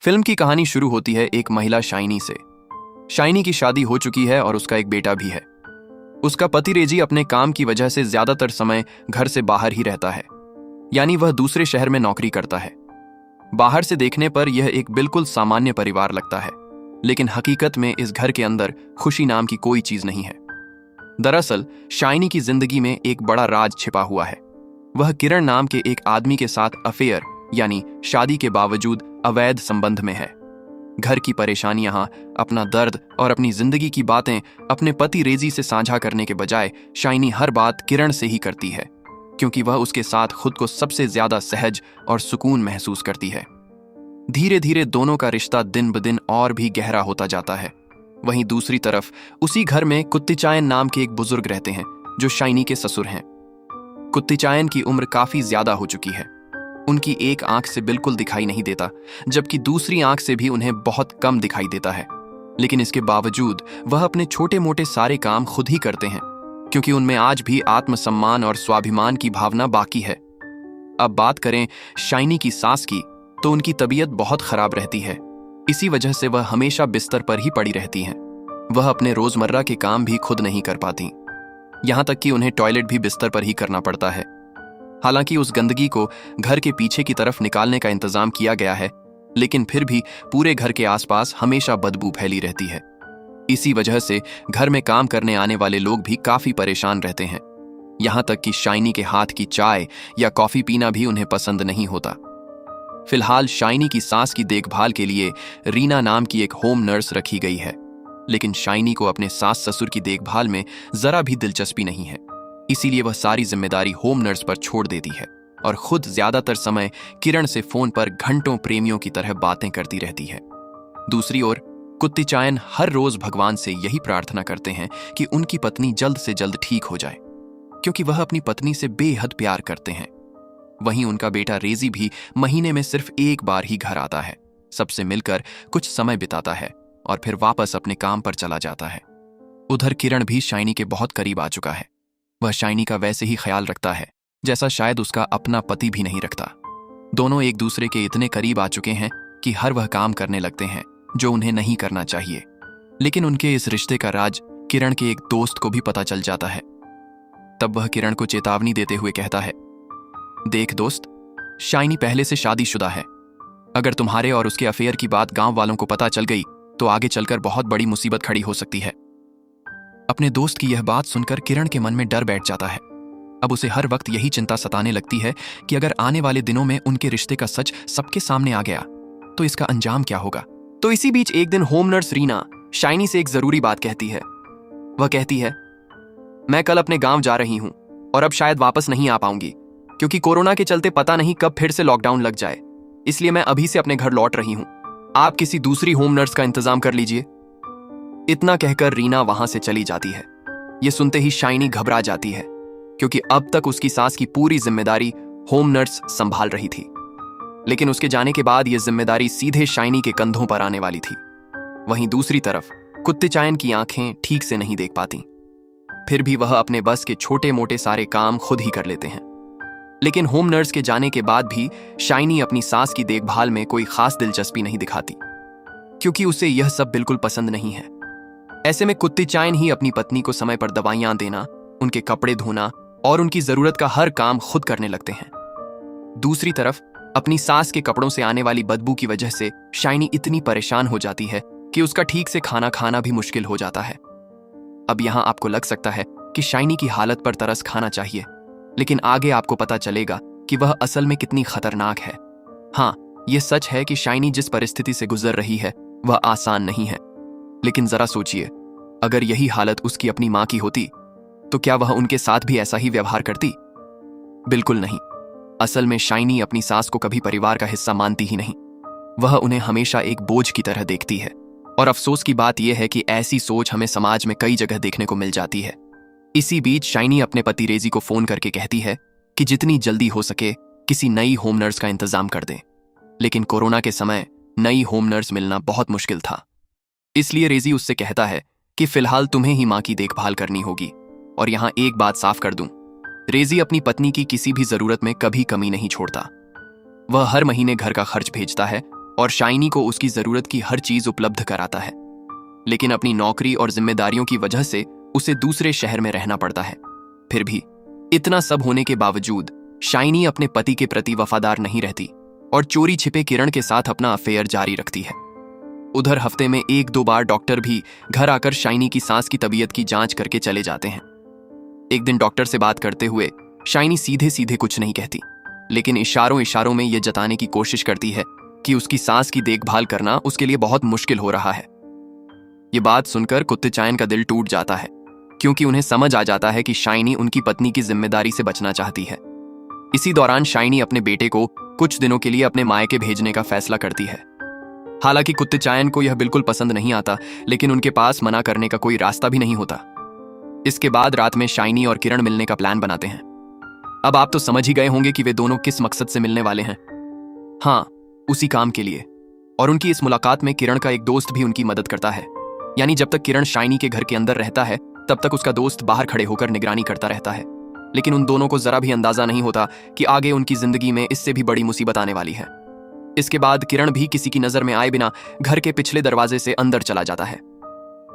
Film की कहानी शुरू होती है एक महिला शाइनी से। शाइनी की शादी हो चुकी है और उसका एक बेटा भी है। उसका पति रेजी अपने काम की वजह से ज्यादातर समय घर से बाहर ही रहता है, यानी वह दूसरे शहर में नौकरी करता है। बाहर से देखने पर यह एक बिल्कुल सामान्य परिवार लगता है, लेकिन हकीकत में इस घर के अंदर खुशी नाम की कोई चीज नहीं है। दरअसल शाइनी की जिंदगी में एक बड़ा राज छिपा हुआ है। वह किरण नाम के एक आदमी के साथ अफेयर यानी शादी के बावजूद अवैध संबंध में है। घर की परेशानियां, अपना दर्द और अपनी जिंदगी की बातें अपने पति रेजी से साझा करने के बजाय शाइनी हर बात किरण से ही करती है, क्योंकि वह उसके साथ खुद को सबसे ज्यादा सहज और सुकून महसूस करती है। धीरे धीरे दोनों का रिश्ता दिन ब दिन और भी गहरा होता जाता है। वहीं दूसरी तरफ उसी घर में कुत्तिचायन नाम के एक बुजुर्ग रहते हैं, जो शाइनी के ससुर हैं। कुत्तिचायन की उम्र काफी ज्यादा हो चुकी है। उनकी एक आंख से बिल्कुल दिखाई नहीं देता, जबकि दूसरी आंख से भी उन्हें बहुत कम दिखाई देता है। लेकिन इसके बावजूद वह अपने छोटे मोटे सारे काम खुद ही करते हैं, क्योंकि उनमें आज भी आत्मसम्मान और स्वाभिमान की भावना बाकी है। अब बात करें शाइनी की सास की, तो उनकी तबीयत बहुत खराब रहती है। इसी वजह से वह हमेशा बिस्तर पर ही पड़ी रहती हैं। वह अपने रोजमर्रा के काम भी खुद नहीं कर पाती, यहां तक कि उन्हें टॉयलेट भी बिस्तर पर ही करना पड़ता है। हालांकि उस गंदगी को घर के पीछे की तरफ निकालने का इंतजाम किया गया है, लेकिन फिर भी पूरे घर के आसपास हमेशा बदबू फैली रहती है। इसी वजह से घर में काम करने आने वाले लोग भी काफी परेशान रहते हैं। यहां तक कि शाइनी के हाथ की चाय या कॉफी पीना भी उन्हें पसंद नहीं होता। फिलहाल शाइनी की सास की देखभाल के लिए रीना नाम की एक होम नर्स रखी गई है, लेकिन शाइनी को अपने सास ससुर की देखभाल में जरा भी दिलचस्पी नहीं है। इसीलिए वह सारी जिम्मेदारी होम नर्स पर छोड़ देती है और खुद ज्यादातर समय किरण से फोन पर घंटों प्रेमियों की तरह बातें करती रहती है। दूसरी ओर कुत्तिचायन हर रोज भगवान से यही प्रार्थना करते हैं कि उनकी पत्नी जल्द से जल्द ठीक हो जाए, क्योंकि वह अपनी पत्नी से बेहद प्यार करते हैं। वहीं उनका बेटा रेजी भी महीने में सिर्फ एक बार ही घर आता है, सबसे मिलकर कुछ समय बिताता है और फिर वापस अपने काम पर चला जाता है। उधर किरण भी शाइनी के बहुत करीब आ चुका है। वह शाइनी का वैसे ही ख्याल रखता है जैसा शायद उसका अपना पति भी नहीं रखता। दोनों एक दूसरे के इतने करीब आ चुके हैं कि हर वह काम करने लगते हैं जो उन्हें नहीं करना चाहिए। लेकिन उनके इस रिश्ते का राज किरण के एक दोस्त को भी पता चल जाता है। तब वह किरण को चेतावनी देते हुए कहता है, देख दोस्त, शाइनी पहले से शादीशुदा है। अगर तुम्हारे और उसके अफेयर की बात गांव वालों को पता चल गई तो आगे चलकर बहुत बड़ी मुसीबत खड़ी हो सकती है। अपने दोस्त की यह बात सुनकर किरण के मन में डर बैठ जाता है। अब उसे हर वक्त यही चिंता सताने लगती है कि अगर आने वाले दिनों में उनके रिश्ते का सच सबके सामने आ गया तो इसका अंजाम क्या होगा। तो इसी बीच एक दिन होम नर्स रीना शाइनी से एक जरूरी बात कहती है। वह कहती है, मैं कल अपने गांव जा रही हूं और अब शायद वापस नहीं आ पाऊंगी, क्योंकि कोरोना के चलते पता नहीं कब फिर से लॉकडाउन लग जाए। इसलिए मैं अभी से अपने घर लौट रही हूं। आप किसी दूसरी होम नर्स का इंतजाम कर लीजिए। इतना कहकर रीना वहां से चली जाती है। यह सुनते ही शाइनी घबरा जाती है, क्योंकि अब तक उसकी सास की पूरी जिम्मेदारी होम नर्स संभाल रही थी। लेकिन उसके जाने के बाद यह जिम्मेदारी सीधे शाइनी के कंधों पर आने वाली थी। वहीं दूसरी तरफ कुत्तिचायन की आंखें ठीक से नहीं देख पाती, फिर भी वह अपने बस के छोटे मोटे सारे काम खुद ही कर लेते हैं। लेकिन होम नर्स के जाने के बाद भी शाइनी अपनी सास की देखभाल में कोई खास दिलचस्पी नहीं दिखाती, क्योंकि उसे यह सब बिल्कुल पसंद नहीं है। ऐसे में कुत्तिचायन ही अपनी पत्नी को समय पर दवाइयां देना, उनके कपड़े धोना और उनकी जरूरत का हर काम खुद करने लगते हैं। दूसरी तरफ अपनी सास के कपड़ों से आने वाली बदबू की वजह से शाइनी इतनी परेशान हो जाती है कि उसका ठीक से खाना खाना भी मुश्किल हो जाता है। अब यहां आपको लग सकता है कि शाइनी की हालत पर तरस खाना चाहिए, लेकिन आगे आपको पता चलेगा कि वह असल में कितनी खतरनाक है। हाँ, यह सच है कि शाइनी जिस परिस्थिति से गुजर रही है वह आसान नहीं है। लेकिन जरा सोचिए, अगर यही हालत उसकी अपनी मां की होती तो क्या वह उनके साथ भी ऐसा ही व्यवहार करती? बिल्कुल नहीं। असल में शाइनी अपनी सास को कभी परिवार का हिस्सा मानती ही नहीं। वह उन्हें हमेशा एक बोझ की तरह देखती है। और अफसोस की बात यह है कि ऐसी सोच हमें समाज में कई जगह देखने को मिल जाती है। इसी बीच शाइनी अपने पति रेजी को फोन करके कहती है कि जितनी जल्दी हो सके किसी नई होम नर्स का इंतजाम कर दें। लेकिन कोरोना के समय नई होम नर्स मिलना बहुत मुश्किल था। इसलिए रेजी उससे कहता है कि फिलहाल तुम्हें ही मां की देखभाल करनी होगी। और यहां एक बात साफ कर दूं, रेजी अपनी पत्नी की किसी भी जरूरत में कभी कमी नहीं छोड़ता। वह हर महीने घर का खर्च भेजता है और शाइनी को उसकी जरूरत की हर चीज उपलब्ध कराता है। लेकिन अपनी नौकरी और जिम्मेदारियों की वजह से उसे दूसरे शहर में रहना पड़ता है। फिर भी इतना सब होने के बावजूद शाइनी अपने पति के प्रति वफादार नहीं रहती और चोरी छिपे किरण के साथ अपना अफेयर जारी रखती है। उधर हफ्ते में 1-2 बार डॉक्टर भी घर आकर शाइनी की सांस की तबीयत की जांच करके चले जाते हैं। एक दिन डॉक्टर से बात करते हुए शाइनी सीधे सीधे कुछ नहीं कहती, लेकिन इशारों इशारों में यह जताने की कोशिश करती है कि उसकी सांस की देखभाल करना उसके लिए बहुत मुश्किल हो रहा है। ये बात सुनकर कुत्तेचायन का दिल टूट जाता है, क्योंकि उन्हें समझ आ जाता है कि शाइनी उनकी पत्नी की जिम्मेदारी से बचना चाहती है। इसी दौरान शाइनी अपने बेटे को कुछ दिनों के लिए अपने मायके भेजने का फैसला करती है। हालांकि कुत्तेचायन को यह बिल्कुल पसंद नहीं आता, लेकिन उनके पास मना करने का कोई रास्ता भी नहीं होता। इसके बाद रात में शाइनी और किरण मिलने का प्लान बनाते हैं। अब आप तो समझ ही गए होंगे कि वे दोनों किस मकसद से मिलने वाले हैं। हाँ, उसी काम के लिए। और उनकी इस मुलाकात में किरण का एक दोस्त भी उनकी मदद करता है। यानी जब तक किरण शाइनी के घर के अंदर रहता है, तब तक उसका दोस्त बाहर खड़े होकर निगरानी करता रहता है। लेकिन उन दोनों को जरा भी अंदाजा नहीं होता कि आगे उनकी जिंदगी में इससे भी बड़ी मुसीबत आने वाली है। इसके बाद किरण भी किसी की नजर में आए बिना घर के पिछले दरवाजे से अंदर चला जाता है।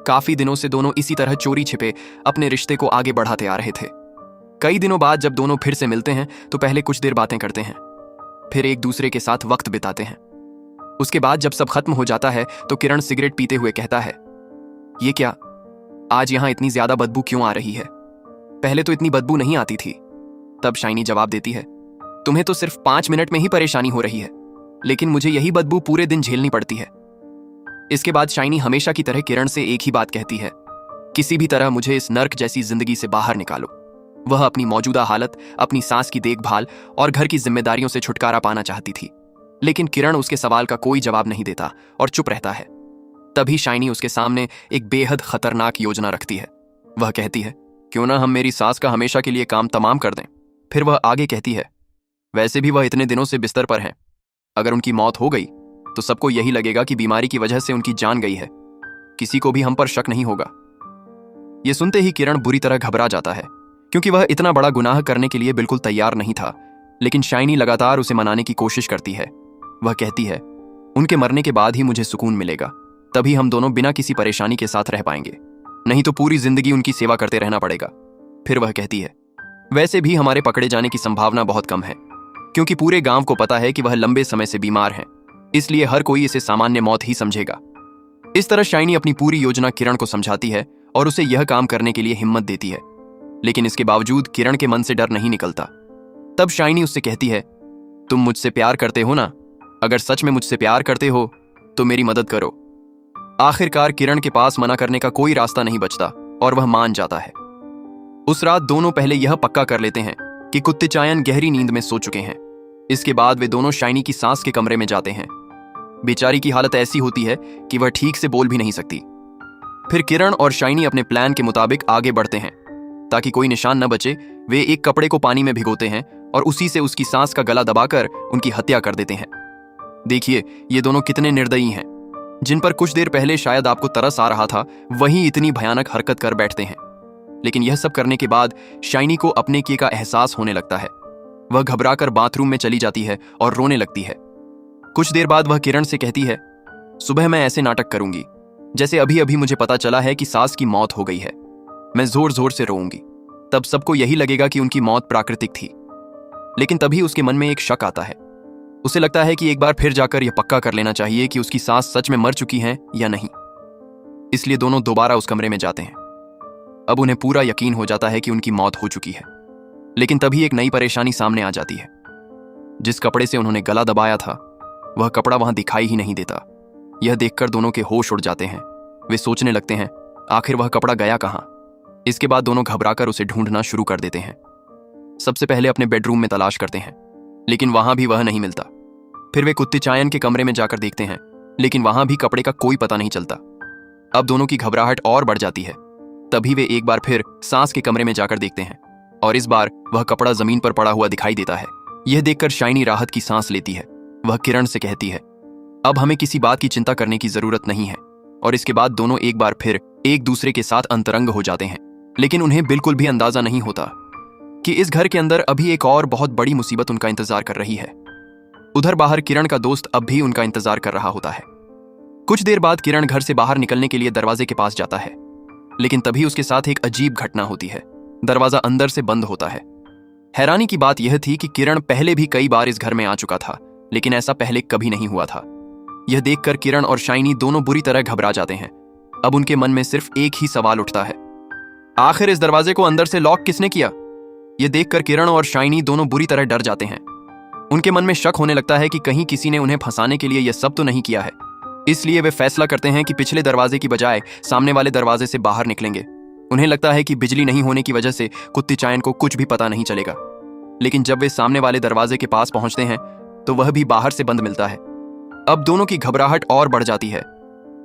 काफी दिनों से दोनों इसी तरह चोरी छिपे अपने रिश्ते को आगे बढ़ाते आ रहे थे। कई दिनों बाद जब दोनों फिर से मिलते हैं तो पहले कुछ देर बातें करते हैं, फिर एक दूसरे के साथ वक्त बिताते हैं। उसके बाद जब सब खत्म हो जाता है तो किरण सिगरेट पीते हुए कहता है, ये क्या, आज यहां इतनी ज्यादा बदबू क्यों आ रही है? पहले तो इतनी बदबू नहीं आती थी। तब शाइनी जवाब देती है, तुम्हें तो सिर्फ 5 मिनट में ही परेशानी हो रही है, लेकिन मुझे यही बदबू पूरे दिन झेलनी पड़ती है। इसके बाद शाइनी हमेशा की तरह किरण से एक ही बात कहती है, किसी भी तरह मुझे इस नर्क जैसी जिंदगी से बाहर निकालो। वह अपनी मौजूदा हालत, अपनी सांस की देखभाल और घर की जिम्मेदारियों से छुटकारा पाना चाहती थी। लेकिन किरण उसके सवाल का कोई जवाब नहीं देता और चुप रहता है। तभी शाइनी उसके सामने एक बेहद खतरनाक योजना रखती है। वह कहती है, क्यों ना हम मेरी सास का हमेशा के लिए काम तमाम कर दें। फिर वह आगे कहती है, वैसे भी वह इतने दिनों से बिस्तर पर हैं। अगर उनकी मौत हो गई तो सबको यही लगेगा कि बीमारी की वजह से उनकी जान गई है। किसी को भी हम पर शक नहीं होगा। यह सुनते ही किरण बुरी तरह घबरा जाता है, क्योंकि वह इतना बड़ा गुनाह करने के लिए बिल्कुल तैयार नहीं था। लेकिन शाइनी लगातार उसे मनाने की कोशिश करती है। वह कहती है, उनके मरने के बाद ही मुझे सुकून मिलेगा, तभी हम दोनों बिना किसी परेशानी के साथ रह पाएंगे, नहीं तो पूरी जिंदगी उनकी सेवा करते रहना पड़ेगा। फिर वह कहती है, वैसे भी हमारे पकड़े जाने की संभावना बहुत कम है, क्योंकि पूरे गांव को पता है कि वह लंबे समय से बीमार हैं, इसलिए हर कोई इसे सामान्य मौत ही समझेगा। इस तरह शाइनी अपनी पूरी योजना किरण को समझाती है और उसे यह काम करने के लिए हिम्मत देती है। लेकिन इसके बावजूद किरण के मन से डर नहीं निकलता। तब शाइनी उससे कहती है, तुम मुझसे प्यार करते हो ना? अगर सच में मुझसे प्यार करते हो तो मेरी मदद करो। आखिरकार किरण के पास मना करने का कोई रास्ता नहीं बचता और वह मान जाता है। उस रात दोनों पहले यह पक्का कर लेते हैं कि कुत्तेचायन गहरी नींद में सो चुके हैं। इसके बाद वे दोनों शाइनी की सांस के कमरे में जाते हैं। बेचारी की हालत ऐसी होती है कि वह ठीक से बोल भी नहीं सकती। फिर किरण और शाइनी अपने प्लान के मुताबिक आगे बढ़ते हैं। ताकि कोई निशान न बचे, वे एक कपड़े को पानी में भिगोते हैं और उसी से उसकी सांस का गला दबाकर उनकी हत्या कर देते हैं। देखिए, ये दोनों कितने निर्दयी हैं। जिन पर कुछ देर पहले शायद आपको तरस आ रहा था, वही इतनी भयानक हरकत कर बैठते हैं। लेकिन यह सब करने के बाद शाइनी को अपने किए का एहसास होने लगता है। वह घबराकर बाथरूम में चली जाती है और रोने लगती है। कुछ देर बाद वह किरण से कहती है, सुबह मैं ऐसे नाटक करूंगी जैसे अभी अभी मुझे पता चला है कि सास की मौत हो गई है। मैं जोर जोर से रोऊंगी, तब सबको यही लगेगा कि उनकी मौत प्राकृतिक थी। लेकिन तभी उसके मन में एक शक आता है। उसे लगता है कि एक बार फिर जाकर यह पक्का कर लेना चाहिए कि उसकी सास सच में मर चुकी हैं या नहीं। इसलिए दोनों दोबारा उस कमरे में जाते हैं। अब उन्हें पूरा यकीन हो जाता है कि उनकी मौत हो चुकी है। लेकिन तभी एक नई परेशानी सामने आ जाती है। जिस कपड़े से उन्होंने गला दबाया था, वह कपड़ा वहां दिखाई ही नहीं देता। यह देखकर दोनों के होश उड़ जाते हैं। वे सोचने लगते हैं, आखिर वह कपड़ा गया कहां? इसके बाद दोनों घबराकर उसे ढूंढना शुरू कर देते हैं। सबसे पहले अपने बेडरूम में तलाश करते हैं, लेकिन वहां भी वह नहीं मिलता। फिर वे कुत्तेचायन के कमरे में जाकर देखते हैं, लेकिन वहां भी कपड़े का कोई पता नहीं चलता। अब दोनों की घबराहट और बढ़ जाती है। तभी वे एक बार फिर सांस के कमरे में जाकर देखते हैं और इस बार वह कपड़ा जमीन पर पड़ा हुआ दिखाई देता है। यह देखकर शाइनी राहत की सांस लेती है। वह किरण से कहती है, अब हमें किसी बात की चिंता करने की जरूरत नहीं है। और इसके बाद दोनों एक बार फिर एक दूसरे के साथ अंतरंग हो जाते हैं। लेकिन उन्हें बिल्कुल भी अंदाजा नहीं होता कि इस घर के अंदर अभी एक और बहुत बड़ी मुसीबत उनका इंतजार कर रही है। उधर बाहर किरण का दोस्त अब भी उनका इंतजार कर रहा होता है। कुछ देर बाद किरण घर से बाहर निकलने के लिए दरवाजे के पास जाता है, लेकिन तभी उसके साथ एक अजीब घटना होती है। दरवाजा अंदर से बंद होता है। हैरानी की बात यह थी कि किरण पहले भी कई बार इस घर में आ चुका था, लेकिन ऐसा पहले कभी नहीं हुआ था। यह देखकर किरण और शाइनी दोनों बुरी तरह घबरा जाते हैं। अब उनके मन में सिर्फ एक ही सवाल उठता है, आखिर इस दरवाजे को अंदर से लॉक किसने किया? यह देखकर किरण और शाइनी दोनों बुरी तरह डर जाते हैं। उनके मन में शक होने लगता है कि कहीं किसी ने उन्हें फंसाने के लिए यह सब तो नहीं किया है। इसलिए वे फैसला करते हैं कि पिछले दरवाजे की बजाय सामने वाले दरवाजे से बाहर निकलेंगे। उन्हें लगता है कि बिजली नहीं होने की वजह से कुत्ती चायन को कुछ भी पता नहीं चलेगा। लेकिन जब वे सामने वाले दरवाजे के पास पहुंचते हैं तो वह भी बाहर से बंद मिलता है। अब दोनों की घबराहट और बढ़ जाती है।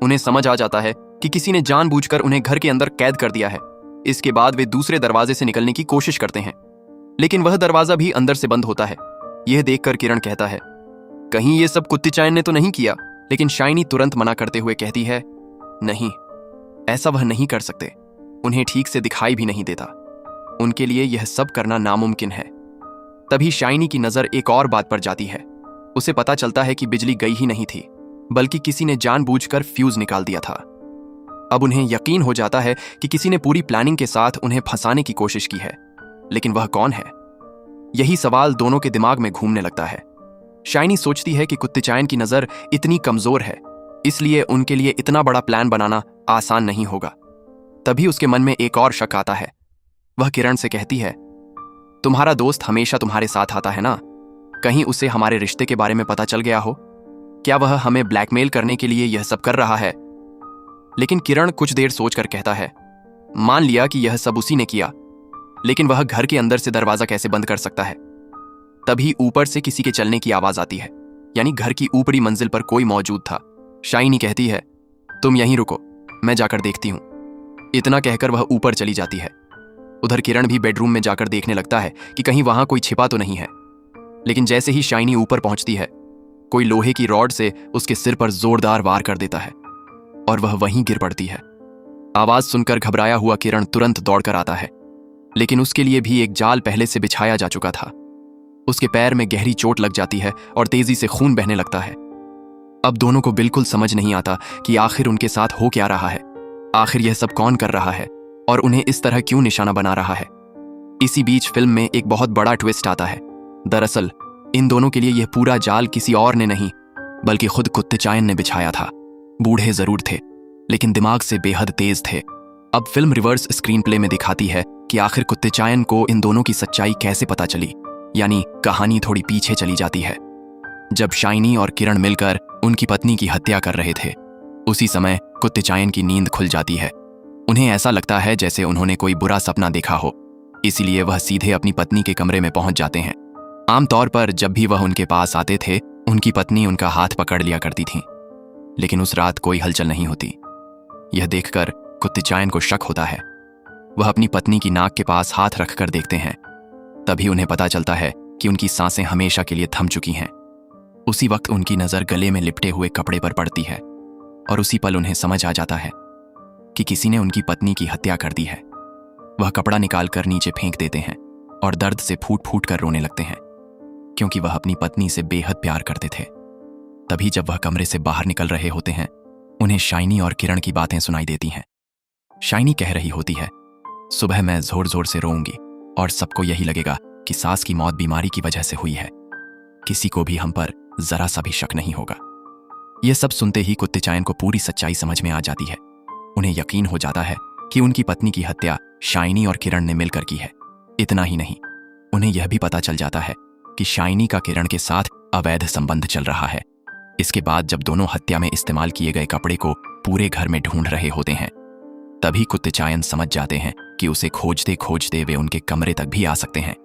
उन्हें समझ आ जाता है कि किसी ने जानबूझकर उन्हें घर के अंदर कैद कर दिया है। इसके बाद वे दूसरे दरवाजे से निकलने की कोशिश करते हैं, लेकिन वह दरवाजा भी अंदर से बंद होता है। यह देखकर किरण कहता है, कहीं यह सब कुत्ती चायन ने तो नहीं किया? लेकिन शाइनी तुरंत मना करते हुए कहती है, नहीं, ऐसा वह नहीं कर सकते। उन्हें ठीक से दिखाई भी नहीं देता। उनके लिए यह सब करना नामुमकिन है। तभी शाइनी की नजर एक और बात पर जाती है। उसे पता चलता है कि बिजली गई ही नहीं थी, बल्कि किसी ने जानबूझकर फ्यूज निकाल दिया था। अब उन्हें यकीन हो जाता है कि किसी ने पूरी प्लानिंग के साथ उन्हें फंसाने की कोशिश की है, लेकिन वह कौन है? यही सवाल दोनों के दिमाग में घूमने लगता है। शाइनी सोचती है कि कुत्ती चायन की नजर इतनी कमजोर है, इसलिए उनके लिए इतना बड़ा प्लान बनाना आसान नहीं होगा। तभी उसके मन में एक और शक आता है। वह किरण से कहती है, तुम्हारा दोस्त हमेशा तुम्हारे साथ आता है ना? कहीं उसे हमारे रिश्ते के बारे में पता चल गया हो? क्या वह हमें ब्लैकमेल करने के लिए यह सब कर रहा है? लेकिन किरण कुछ देर सोचकर कहता है, मान लिया कि यह सब उसी ने किया, लेकिन वह घर के अंदर से दरवाजा कैसे बंद कर सकता है? तभी ऊपर से किसी के चलने की आवाज आती है, यानी घर की ऊपरी मंजिल पर कोई मौजूद था। शाइनी कहती है, तुम यहीं रुको, मैं जाकर देखती हूं। इतना कहकर वह ऊपर चली जाती है। उधर किरण भी बेडरूम में जाकर देखने लगता है कि कहीं वहां कोई छिपा तो नहीं है। लेकिन जैसे ही शाइनी ऊपर पहुंचती है, कोई लोहे की रॉड से उसके सिर पर जोरदार वार कर देता है और वह वहीं गिर पड़ती है। आवाज सुनकर घबराया हुआ किरण तुरंत दौड़कर आता है, लेकिन उसके लिए भी एक जाल पहले से बिछाया जा चुका था। उसके पैर में गहरी चोट लग जाती है और तेजी से खून बहने लगता है। अब दोनों को बिल्कुल समझ नहीं आता कि आखिर उनके साथ हो क्या रहा है। आखिर यह सब कौन कर रहा है और उन्हें इस तरह क्यों निशाना बना रहा है? इसी बीच फिल्म में एक बहुत बड़ा ट्विस्ट आता है। दरअसल इन दोनों के लिए यह पूरा जाल किसी और ने नहीं, बल्कि खुद कुत्ते चायन ने बिछाया था। बूढ़े जरूर थे, लेकिन दिमाग से बेहद तेज थे। अब फिल्म रिवर्स स्क्रीन प्ले में दिखाती है कि आखिर कुत्ते चायन को इन दोनों की सच्चाई कैसे पता चली, यानी कहानी थोड़ी पीछे चली जाती है। जब शाइनी और किरण मिलकर उनकी पत्नी की हत्या कर रहे थे, उसी समय कुत्ते चायन की नींद खुल जाती है। उन्हें ऐसा लगता है जैसे उन्होंने कोई बुरा सपना देखा हो, इसीलिए वह सीधे अपनी पत्नी के कमरे में पहुंच जाते हैं। आमतौर पर जब भी वह उनके पास आते थे, उनकी पत्नी उनका हाथ पकड़ लिया करती थी, लेकिन उस रात कोई हलचल नहीं होती। यह देखकर कुत्ते चायन को शक होता है। वह अपनी पत्नी की नाक के पास हाथ रखकर देखते हैं। तभी उन्हें पता चलता है कि उनकी सांसें हमेशा के लिए थम चुकी हैं। उसी वक्त उनकी नजर गले में लिपटे हुए कपड़े पर पड़ती है और उसी पल उन्हें समझ आ जाता है कि किसी ने उनकी पत्नी की हत्या कर दी है। वह कपड़ा निकालकर नीचे फेंक देते हैं और दर्द से फूट फूट कर रोने लगते हैं, क्योंकि वह अपनी पत्नी से बेहद प्यार करते थे। तभी जब वह कमरे से बाहर निकल रहे होते हैं, उन्हें शाइनी और किरण की बातें सुनाई देती हैं। शाइनी कह रही होती है, सुबह मैं जोर जोर से रोऊंगी और सबको यही लगेगा कि सास की मौत बीमारी की वजह से हुई है। किसी को भी हम पर जरा सा भी शक नहीं होगा। यह सब सुनते ही कुत्ते चायन को पूरी सच्चाई समझ में आ जाती है। उन्हें यकीन हो जाता है कि उनकी पत्नी की हत्या शाइनी और किरण ने मिलकर की है। इतना ही नहीं, उन्हें यह भी पता चल जाता है कि शाइनी का किरण के साथ अवैध संबंध चल रहा है। इसके बाद जब दोनों हत्या में इस्तेमाल किए गए कपड़े को पूरे घर में ढूंढ रहे होते हैं, तभी कुत्ते चायन समझ जाते हैं कि उसे खोजते खोजते वे उनके कमरे तक भी आ सकते हैं।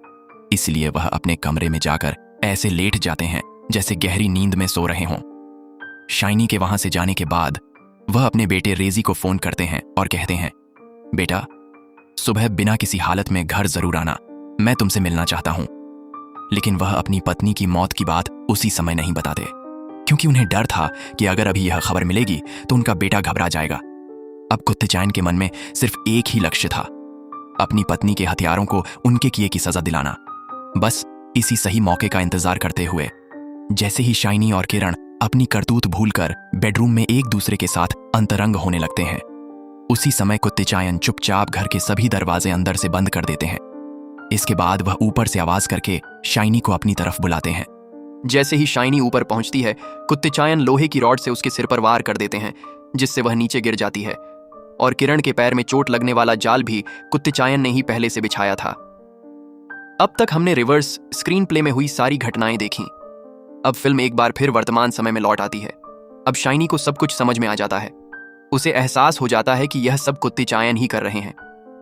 इसलिए वह अपने कमरे में जाकर ऐसे लेट जाते हैं जैसे गहरी नींद में सो रहे हों। शाइनी के वहां से जाने के बाद वह अपने बेटे रेजी को फोन करते हैं और कहते हैं, बेटा, सुबह बिना किसी हालत में घर जरूर आना, मैं तुमसे मिलना चाहता हूं। लेकिन वह अपनी पत्नी की मौत की बात उसी समय नहीं बताते, क्योंकि उन्हें डर था कि अगर अभी यह खबर मिलेगी तो उनका बेटा घबरा जाएगा। अब कुत्ते चायन के मन में सिर्फ एक ही लक्ष्य था, अपनी पत्नी के हथियारों को उनके किए की सजा दिलाना। बस इसी सही मौके का इंतजार करते हुए जैसे ही शाइनी और किरण अपनी करतूत भूलकर बेडरूम में एक दूसरे के साथ अंतरंग होने लगते हैं, उसी समय कुत्तेचायन चुपचाप घर के सभी दरवाजे अंदर से बंद कर देते हैं। इसके बाद वह ऊपर से आवाज करके शाइनी को अपनी तरफ बुलाते हैं। जैसे ही शाइनी ऊपर पहुंचती है, कुत्तेचायन लोहे की रॉड से उसके सिर पर वार कर देते हैं, जिससे वह नीचे गिर जाती है। और किरण के पैर में चोट लगने वाला जाल भी कुत्तेचायन ने ही पहले से बिछाया था। अब तक हमने रिवर्स स्क्रीन प्ले में हुई सारी घटनाएं देखी। अब फिल्म एक बार फिर वर्तमान समय में लौट आती है। अब शाइनी को सब कुछ समझ में आ जाता है। उसे एहसास हो जाता है कि यह सब कुत्तेचायन ही कर रहे हैं,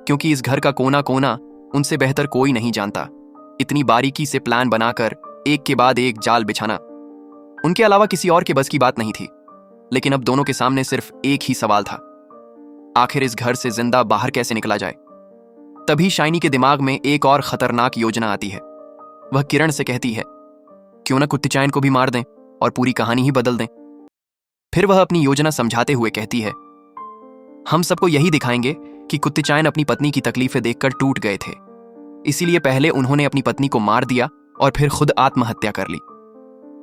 क्योंकि इस घर का कोना कोना उनसे बेहतर कोई नहीं जानता। इतनी बारीकी से प्लान बनाकर एक के बाद एक जाल बिछाना उनके अलावा किसी और के बस की बात नहीं थी। लेकिन अब दोनों के सामने सिर्फ एक ही सवाल था, आखिर इस घर से जिंदा बाहर कैसे निकला जाए। तभी शाइनी के दिमाग में एक और खतरनाक योजना आती है। वह किरण से कहती है, क्यों ना कुत्तेचायन को भी मार दें और पूरी कहानी ही बदल दें। फिर वह अपनी योजना समझाते हुए कहती है, हम सबको यही दिखाएंगे कि कुत्तेचायन अपनी पत्नी की तकलीफें देखकर टूट गए थे, इसीलिए पहले उन्होंने अपनी पत्नी को मार दिया और फिर खुद आत्महत्या कर ली।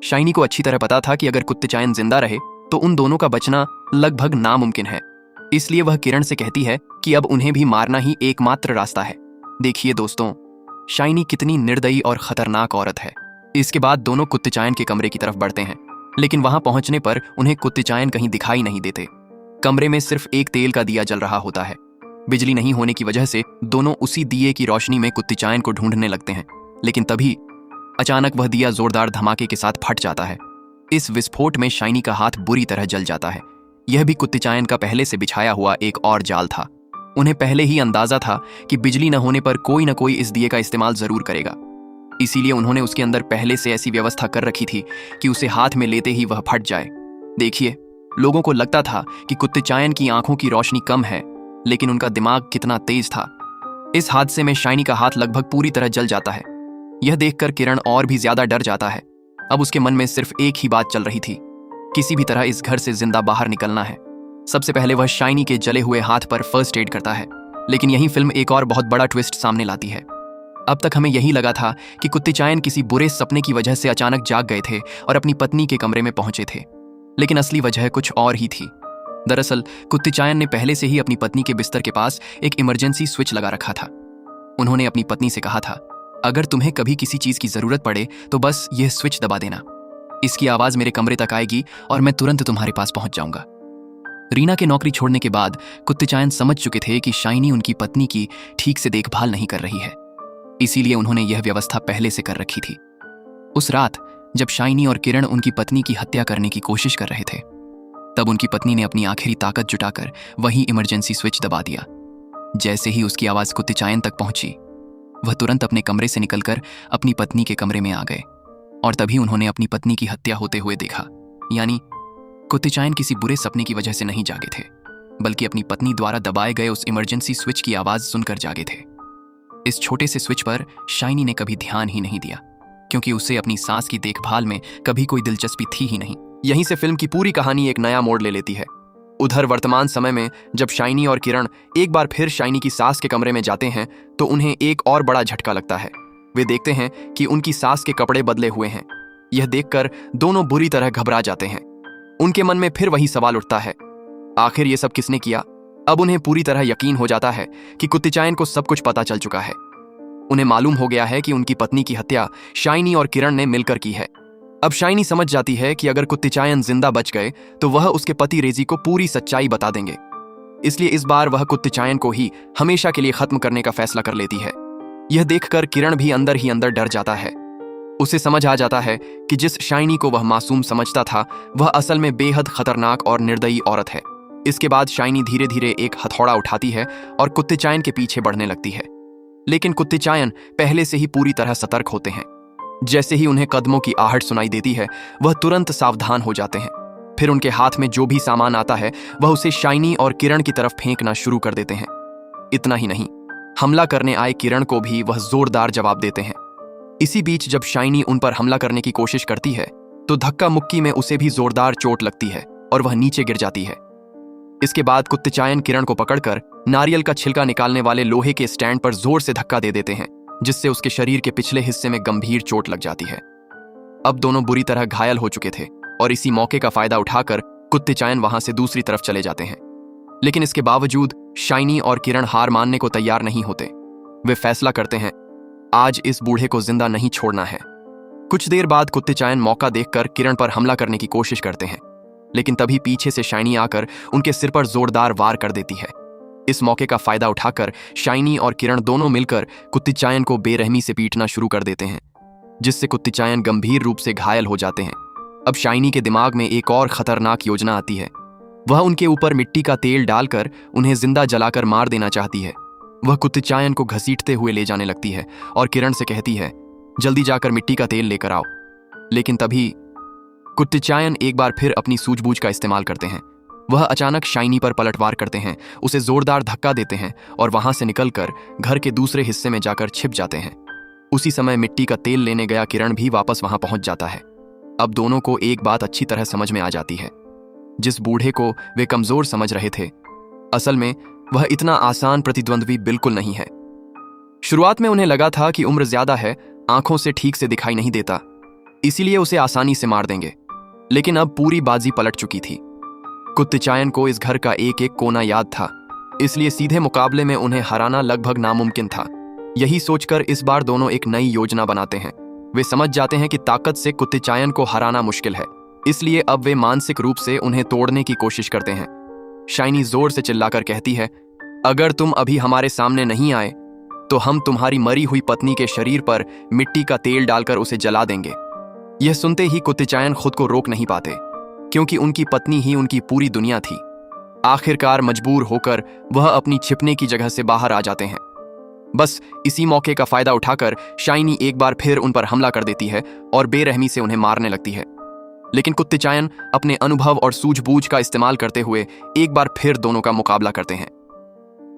शाइनी को अच्छी तरह पता था कि अगर कुत्तेचायन जिंदा रहे तो उन दोनों का बचना लगभग नामुमकिन है। इसलिए वह किरण से कहती है कि अब उन्हें भी मारना ही एकमात्र रास्ता है। देखिए दोस्तों, शाइनी कितनी निर्दयी और खतरनाक औरत है। इसके बाद दोनों कुत्तेचायन के कमरे की तरफ बढ़ते हैं, लेकिन वहां पहुंचने पर उन्हें कुत्तेचायन कहीं दिखाई नहीं देते। कमरे में सिर्फ एक तेल का दिया जल रहा होता है। बिजली नहीं होने की वजह से दोनों उसी दिए की रोशनी में कुत्तेचायन को ढूंढने लगते हैं, लेकिन तभी अचानक वह दिया जोरदार धमाके के साथ फट जाता है। इस विस्फोट में शाइनी का हाथ बुरी तरह जल जाता है। यह भी कुत्तेचायन का पहले से बिछाया हुआ एक और जाल था। उन्हें पहले ही अंदाजा था कि बिजली न होने पर कोई न कोई इस दिए का इस्तेमाल जरूर करेगा, इसीलिए उन्होंने उसके अंदर पहले से ऐसी व्यवस्था कर रखी थी कि उसे हाथ में लेते ही वह फट जाए। देखिए, लोगों को लगता था कि कुत्तेचायन की आंखों की रोशनी कम है, लेकिन उनका दिमाग कितना तेज था। इस हादसे में शाइनी का हाथ लगभग पूरी तरह जल जाता है। यह देखकर किरण और भी ज्यादा डर जाता है। अब उसके मन में सिर्फ एक ही बात चल रही थी, किसी भी तरह इस घर से जिंदा बाहर निकलना है। सबसे पहले वह शाइनी के जले हुए हाथ पर फर्स्ट एड करता है, लेकिन यही फिल्म एक और बहुत बड़ा ट्विस्ट सामने लाती है। अब तक हमें यही लगा था कि कुत्तेचायन किसी बुरे सपने की वजह से अचानक जाग गए थे और अपनी पत्नी के कमरे में पहुंचे थे, लेकिन असली वजह कुछ और ही थी। दरअसल कुत्तेचायन ने पहले से ही अपनी पत्नी के बिस्तर के पास एक इमरजेंसी स्विच लगा रखा था। उन्होंने अपनी पत्नी से कहा था, अगर तुम्हें कभी किसी चीज की जरूरत पड़े तो बस यह स्विच दबा देना, इसकी आवाज मेरे कमरे तक आएगी और मैं तुरंत तुम्हारे पास पहुंच जाऊंगा। रीना के नौकरी छोड़ने के बाद कुत्तेचायन समझ चुके थे कि शाइनी उनकी पत्नी की ठीक से देखभाल नहीं कर रही है, इसीलिए उन्होंने यह व्यवस्था पहले से कर रखी थी। उस रात जब शाइनी और किरण उनकी पत्नी की हत्या करने की कोशिश कर रहे थे, तब उनकी पत्नी ने अपनी आखिरी ताकत जुटाकर वही इमरजेंसी स्विच दबा दिया। जैसे ही उसकी आवाज कुत्तेचायन तक पहुंची, वह तुरंत अपने कमरे से निकलकर अपनी पत्नी के कमरे में आ गए और तभी उन्होंने अपनी पत्नी की हत्या होते हुए देखा। यानी कुत्तेचायन किसी बुरे सपने की वजह से नहीं जागे थे, बल्कि अपनी पत्नी द्वारा दबाए गए उस इमरजेंसी स्विच की आवाज सुनकर जागे थे। इस छोटे से स्विच पर शाइनी ने कभी ध्यान ही नहीं दिया, क्योंकि उसे अपनी सास की देखभाल में कभी कोई दिलचस्पी थी ही नहीं। यहीं से फिल्म की पूरी कहानी एक नया मोड़ ले लेती है। उधर वर्तमान समय में जब शाइनी और किरण एक बार फिर शाइनी की सास के कमरे में जाते हैं तो उन्हें एक और बड़ा झटका लगता है। वे देखते हैं कि उनकी सास के कपड़े बदले हुए हैं। यह देखकर दोनों बुरी तरह घबरा जाते हैं। उनके मन में फिर वही सवाल उठता है, आखिर ये सब किसने किया। अब उन्हें पूरी तरह यकीन हो जाता है कि कुत्तेचायन को सब कुछ पता चल चुका है। उन्हें मालूम हो गया है कि उनकी पत्नी की हत्या शाइनी और किरण ने मिलकर की है। अब शाइनी समझ जाती है कि अगर कुत्तेचायन जिंदा बच गए तो वह उसके पति रेजी को पूरी सच्चाई बता देंगे। इसलिए इस बार वह कुत्तेचायन को ही हमेशा के लिए खत्म करने का फैसला कर लेती है। यह देखकर किरण भी अंदर ही अंदर डर जाता है। उसे समझ आ जाता है कि जिस शाइनी को वह मासूम समझता था, वह असल में बेहद खतरनाक और निर्दयी औरत है। इसके बाद शाइनी धीरे धीरे एक हथौड़ा उठाती है और कुत्तेचायन के पीछे बढ़ने लगती है। लेकिन कुत्तेचायन पहले से ही पूरी तरह सतर्क होते हैं। जैसे ही उन्हें कदमों की आहट सुनाई देती है, वह तुरंत सावधान हो जाते हैं। फिर उनके हाथ में जो भी सामान आता है वह उसे शाइनी और किरण की तरफ फेंकना शुरू कर देते हैं। इतना ही नहीं, हमला करने आए किरण को भी वह जोरदार जवाब देते हैं। इसी बीच जब शाइनी उन पर हमला करने की कोशिश करती है तो धक्का मुक्की में उसे भी जोरदार चोट लगती है और वह नीचे गिर जाती है। इसके बाद कुत्तेचायन किरण को पकड़कर नारियल का छिलका निकालने वाले लोहे के स्टैंड पर जोर से धक्का दे देते हैं, जिससे उसके शरीर के पिछले हिस्से में गंभीर चोट लग जाती है। अब दोनों बुरी तरह घायल हो चुके थे और इसी मौके का फायदा उठाकर कुत्तेचायन वहां से दूसरी तरफ चले जाते हैं। लेकिन इसके बावजूद शाइनी और किरण हार मानने को तैयार नहीं होते। वे फैसला करते हैं आज इस बूढ़े को जिंदा नहीं छोड़ना है। कुछ देर बाद कुत्तेचायन मौका देखकर किरण पर हमला करने की कोशिश करते हैं, लेकिन तभी पीछे से शाइनी आकर उनके सिर पर जोरदार वार कर देती है। इस मौके का फायदा उठाकर शाइनी और किरण दोनों मिलकर कुत्तेचायन को बेरहमी से पीटना शुरू कर देते हैं, जिससे कुत्तेचायन गंभीर रूप से घायल हो जाते हैं। अब शाइनी के दिमाग में एक और खतरनाक योजना आती है। वह उनके ऊपर मिट्टी का तेल डालकर उन्हें जिंदा जलाकर मार देना चाहती है। वह कुत्तेचायन को घसीटते हुए ले जाने लगती है और किरण से कहती है जल्दी जाकर मिट्टी का तेल लेकर आओ। लेकिन तभी कुत्तेचायन एक बार फिर अपनी सूझबूझ का इस्तेमाल करते हैं। वह अचानक शाइनी पर पलटवार करते हैं, उसे जोरदार धक्का देते हैं और वहां से निकलकर घर के दूसरे हिस्से में जाकर छिप जाते हैं। उसी समय मिट्टी का तेल लेने गया किरण भी वापस वहां पहुंच जाता है। अब दोनों को एक बात अच्छी तरह समझ में आ जाती है। जिस बूढ़े को वे कमजोर समझ रहे थे, असल में वह इतना आसान प्रतिद्वंद्वी बिल्कुल नहीं है। शुरुआत में उन्हें लगा था कि उम्र ज्यादा है, आंखों से ठीक से दिखाई नहीं देता, इसीलिए उसे आसानी से मार देंगे। लेकिन अब पूरी बाजी पलट चुकी थी। कुत्तेचायन को इस घर का एक एक कोना याद था, इसलिए सीधे मुकाबले में उन्हें हराना लगभग नामुमकिन था। यही सोचकर इस बार दोनों एक नई योजना बनाते हैं। वे समझ जाते हैं कि ताकत से कुत्तेचायन को हराना मुश्किल है, इसलिए अब वे मानसिक रूप से उन्हें तोड़ने की कोशिश करते हैं। शाइनी जोर से चिल्लाकर कहती है अगर तुम अभी हमारे सामने नहीं आए तो हम तुम्हारी मरी हुई पत्नी के शरीर पर मिट्टी का तेल डालकर उसे जला देंगे। यह सुनते ही कुत्तेचायन खुद को रोक नहीं पाते, क्योंकि उनकी पत्नी ही उनकी पूरी दुनिया थी। आखिरकार मजबूर होकर वह अपनी छिपने की जगह से बाहर आ जाते हैं। बस इसी मौके का फायदा उठाकर शाइनी एक बार फिर उन पर हमला कर देती है और बेरहमी से उन्हें मारने लगती है। लेकिन कुत्तेचायन अपने अनुभव और सूझबूझ का इस्तेमाल करते हुए एक बार फिर दोनों का मुकाबला करते हैं।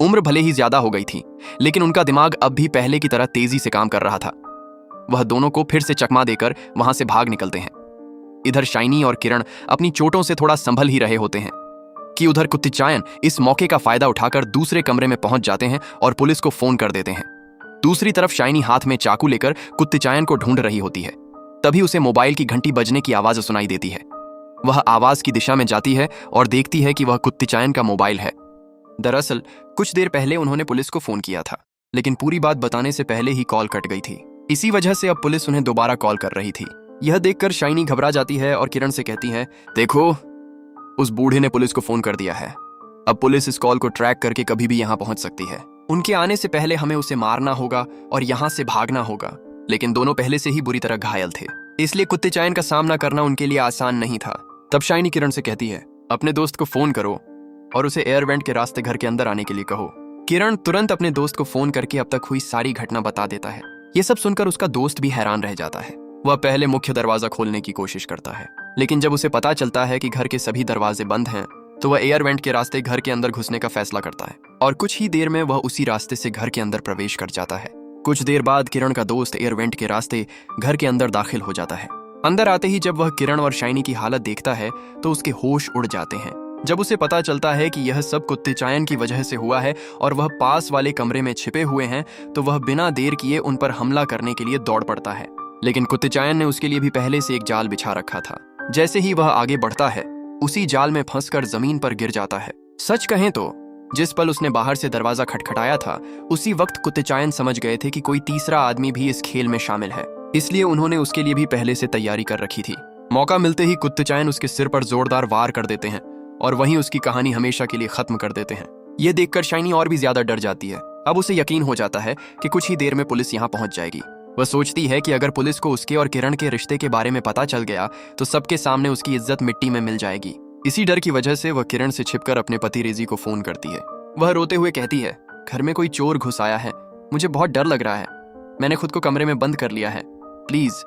उम्र भले ही ज्यादा हो गई थी, लेकिन उनका दिमाग अब भी पहले की तरह तेजी से काम कर रहा था। वह दोनों को फिर से चकमा देकर वहां से भाग निकलते हैं। इधर शाइनी और किरण अपनी चोटों से थोड़ा संभल ही रहे होते हैं कि उधर कुत्तेचायन इस मौके का फायदा उठाकर दूसरे कमरे में पहुंच जाते हैं और पुलिस को फोन कर देते हैं। दूसरी तरफ शाइनी हाथ में चाकू लेकर कुत्तेचायन को ढूंढ रही होती है। तभी उसे मोबाइल की घंटी बजने की आवाज सुनाई देती है। वह आवाज की दिशा में जाती है और देखती है कि वह कुत्तेचायन का मोबाइल है। दरअसल कुछ देर पहले उन्होंने पुलिस को फोन किया था, लेकिन पूरी बात बताने से पहले ही कॉल कट गई थी। इसी वजह से अब पुलिस उन्हें दोबारा कॉल कर रही थी। यह देखकर शाइनी घबरा जाती है और किरण से कहती है देखो, उस बूढ़े ने पुलिस को फोन कर दिया है। अब पुलिस इस कॉल को ट्रैक करके कभी भी यहाँ पहुंच सकती है। उनके आने से पहले हमें उसे मारना होगा और यहाँ से भागना होगा। लेकिन दोनों पहले से ही बुरी तरह घायल थे, इसलिए कुत्तेचायन का सामना करना उनके लिए आसान नहीं था। तब शाइनी किरण से कहती है अपने दोस्त को फोन करो और उसे एयर वेंट के रास्ते घर के अंदर आने के लिए कहो। किरण तुरंत अपने दोस्त को फोन करके अब तक हुई सारी घटना बता देता है। ये सब सुनकर उसका दोस्त भी हैरान रह जाता है। वह पहले मुख्य दरवाजा खोलने की कोशिश करता है, लेकिन जब उसे पता चलता है कि घर के सभी दरवाजे बंद हैं, तो वह एयर वेंट के रास्ते घर के अंदर घुसने का फैसला करता है और कुछ ही देर में वह उसी रास्ते से घर के अंदर प्रवेश कर जाता है। कुछ देर बाद किरण का दोस्त एयर वेंट के रास्ते घर के अंदर दाखिल हो जाता है। अंदर आते ही जब वह किरण और शाइनी की हालत देखता है तो उसके होश उड़ जाते हैं। जब उसे पता चलता है कि यह सब कुत्तेचायन की वजह से हुआ है और वह पास वाले कमरे में छिपे हुए हैं, तो वह बिना देर किए उन पर हमला करने के लिए दौड़ पड़ता है। लेकिन कुत्तेचायन ने उसके लिए भी पहले से एक जाल बिछा रखा था। जैसे ही वह आगे बढ़ता है, उसी जाल में फंसकर जमीन पर गिर जाता है। सच कहें तो जिस पल उसने बाहर से दरवाजा खटखटाया था, उसी वक्त कुत्तेचायन समझ गए थे कि कोई तीसरा आदमी भी इस खेल में शामिल है, इसलिए उन्होंने उसके लिए भी पहले से तैयारी कर रखी थी। मौका मिलते ही कुत्तेचायन उसके सिर पर जोरदार वार कर देते हैं और वहीं उसकी कहानी हमेशा के लिए खत्म कर देते हैं। यह देखकर शाइनी और भी ज्यादा डर जाती है। अब उसे यकीन हो जाता है कि कुछ ही देर में पुलिस यहाँ पहुंच जाएगी। वह सोचती है कि अगर पुलिस को उसके और किरण के रिश्ते के बारे में पता चल गया तो सबके सामने उसकी इज्जत मिट्टी में मिल जाएगी। इसी डर की वजह से वह किरण से छिपकर अपने पति रेजी को फोन करती है। वह रोते हुए कहती है घर में कोई चोर घुस आया है, मुझे बहुत डर लग रहा है, मैंने खुद को कमरे में बंद कर लिया है, प्लीज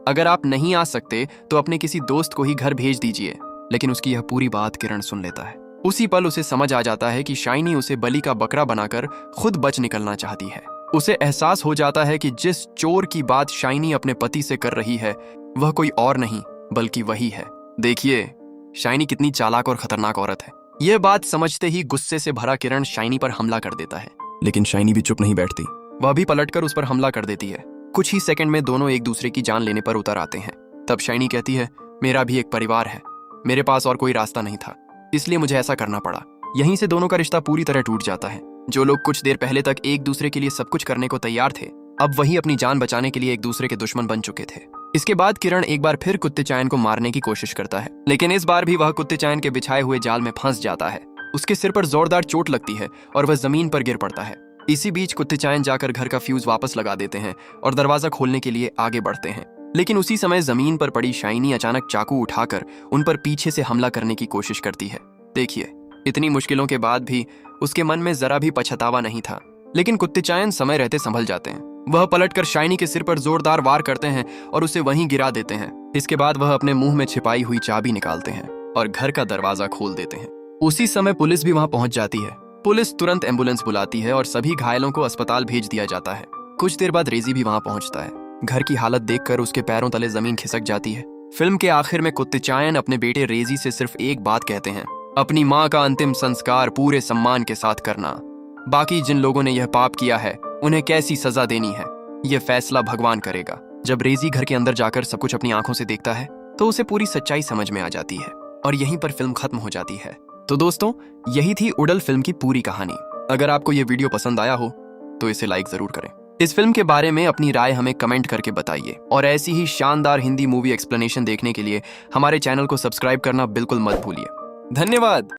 अगर आप नहीं आ सकते तो अपने किसी दोस्त को ही घर भेज दीजिए। लेकिन उसकी यह पूरी बात किरण सुन लेता है। उसी पल उसे समझ आ जाता है कि शाइनी उसे बलि का बकरा बनाकर खुद बच निकलना चाहती है। उसे एहसास हो जाता है कि जिस चोर की बात शाइनी अपने पति से कर रही है वह कोई और नहीं बल्कि वही है। देखिए शाइनी कितनी चालाक और खतरनाक औरत है। यह बात समझते ही गुस्से से भरा किरण शाइनी पर हमला कर देता है, लेकिन शाइनी भी चुप नहीं बैठती। वह भी पलटकर उस पर हमला कर देती है। कुछ ही सेकंड में दोनों एक दूसरे की जान लेने पर उतर आते हैं। तब शाइनी कहती है, मेरा भी एक परिवार है, मेरे पास और कोई रास्ता नहीं था, इसलिए मुझे ऐसा करना पड़ा। यहीं से दोनों का रिश्ता पूरी तरह टूट जाता है। जो लोग कुछ देर पहले तक एक दूसरे के लिए सब कुछ करने को तैयार थे, अब वही अपनी जान बचाने के लिए एक दूसरे के दुश्मन बन चुके थे। इसके बाद किरण एक बार फिर कुत्ते चायन को मारने की कोशिश करता है, लेकिन इस बार भी वह कुत्ते चायन के बिछाए हुए जाल में फंस जाता है। उसके सिर पर जोरदार चोट लगती है और वह जमीन पर गिर पड़ता है। इसी बीच कुत्ते चायन जाकर घर का फ्यूज वापस लगा देते हैं और दरवाजा खोलने के लिए आगे बढ़ते हैं। लेकिन उसी समय जमीन पर पड़ी शाइनी अचानक चाकू उठाकर उन पर पीछे से हमला करने की कोशिश करती है। देखिए, इतनी मुश्किलों के बाद भी उसके मन में जरा भी पछतावा नहीं था। लेकिन कुत्ते चायन समय रहते संभल जाते हैं। वह पलटकर शाइनी के सिर पर जोरदार वार करते हैं और उसे वहीं गिरा देते हैं। इसके बाद वह अपने मुंह में छिपाई हुई चाबी निकालते हैं और घर का दरवाजा खोल देते हैं। उसी समय पुलिस भी वहां पहुंच जाती है। पुलिस तुरंत एम्बुलेंस बुलाती है और सभी घायलों को अस्पताल भेज दिया जाता है। कुछ देर बाद रेजी भी वहां पहुंचता है। घर की हालत देखकर उसके पैरों तले जमीन खिसक जाती है। फिल्म के आखिर में कुत्ते चायन अपने बेटे रेजी से सिर्फ एक बात कहते हैं, अपनी माँ का अंतिम संस्कार पूरे सम्मान के साथ करना। बाकी जिन लोगों ने यह पाप किया है उन्हें कैसी सजा देनी है, यह फैसला भगवान करेगा। जब रेजी घर के अंदर जाकर सब कुछ अपनी आंखों से देखता है तो उसे पूरी सच्चाई समझ में आ जाती है और यहीं पर फिल्म खत्म हो जाती है। तो दोस्तों, यही थी उड़ल फिल्म की पूरी कहानी। अगर आपको यह वीडियो पसंद आया हो तो इसे लाइक जरूर करें। इस फिल्म के बारे में अपनी राय हमें कमेंट करके बताइए और ऐसी ही शानदार हिंदी मूवी एक्सप्लेनेशन देखने के लिए हमारे चैनल को सब्सक्राइब करना बिल्कुल मत भूलिए। धन्यवाद।